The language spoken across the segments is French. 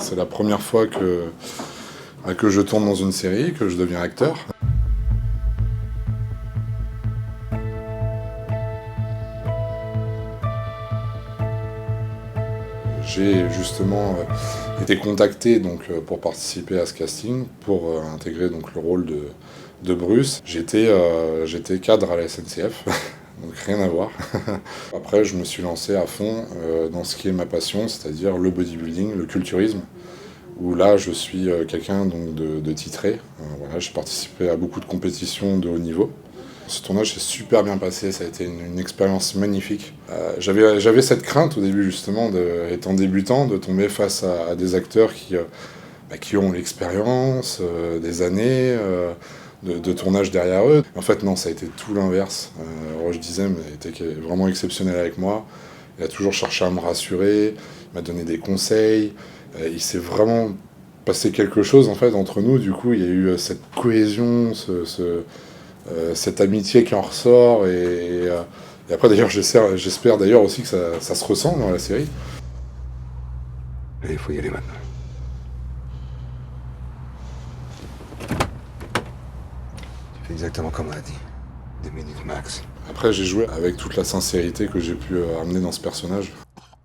C'est la première fois que je tourne dans une série, que je deviens acteur. J'ai justement été contacté pour participer à ce casting, pour intégrer donc, le rôle de Bruce. J'étais cadre à la SNCF, donc rien à voir. Après, je me suis lancé à fond dans ce qui est ma passion, c'est-à-dire le bodybuilding, le culturisme, où là, je suis quelqu'un de titré. Voilà, j'ai participé à beaucoup de compétitions de haut niveau. Ce tournage s'est super bien passé, ça a été une expérience magnifique. J'avais cette crainte au début justement, étant débutant, de tomber face à des acteurs qui ont l'expérience, des années de tournage derrière eux. En fait non, ça a été tout l'inverse. Roche Dizem était vraiment exceptionnel avec moi. Il a toujours cherché à me rassurer, il m'a donné des conseils. Il s'est vraiment passé quelque chose en fait entre nous. Du coup, il y a eu cette cohésion, cette amitié qui en ressort, et après d'ailleurs j'espère d'ailleurs aussi que ça se ressent dans la série. Allez, il faut y aller maintenant. Tu fais exactement comme on a dit. 2 minutes max. Après j'ai joué avec toute la sincérité que j'ai pu amener dans ce personnage.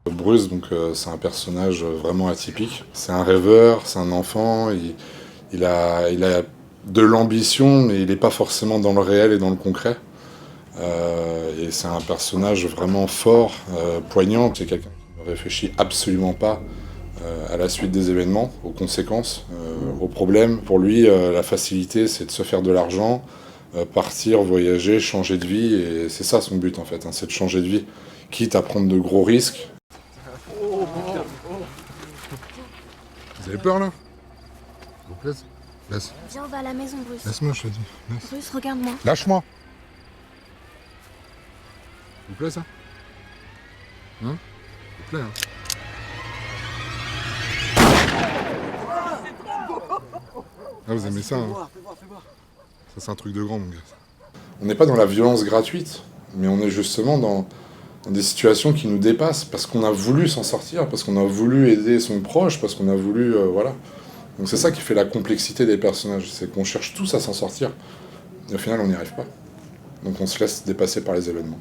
Bruce, donc c'est un personnage vraiment atypique. C'est un rêveur, c'est un enfant, il a de l'ambition, mais il n'est pas forcément dans le réel et dans le concret. Et c'est un personnage vraiment fort, poignant. C'est quelqu'un qui ne réfléchit absolument pas à la suite des événements, aux conséquences, aux problèmes. Pour lui, la facilité, c'est de se faire de l'argent, partir, voyager, changer de vie. Et c'est ça son but en fait, hein, c'est de changer de vie, quitte à prendre de gros risques. Vous avez peur là? Vous plaît? Laisse. Viens, on va à la maison, Bruce. Laisse-moi, je te dis. Laisse. Bruce, regarde-moi. Lâche-moi. Vous plaît ça? Hein? Vous plaît, hein? Ah, vous aimez ça, hein? Ça, c'est un truc de grand, mon gars. On n'est pas dans la violence gratuite, mais on est justement dans des situations qui nous dépassent, parce qu'on a voulu s'en sortir, parce qu'on a voulu aider son proche, parce qu'on a voulu... voilà. Donc c'est ça qui fait la complexité des personnages, c'est qu'on cherche tous à s'en sortir, et au final on n'y arrive pas. Donc on se laisse dépasser par les événements.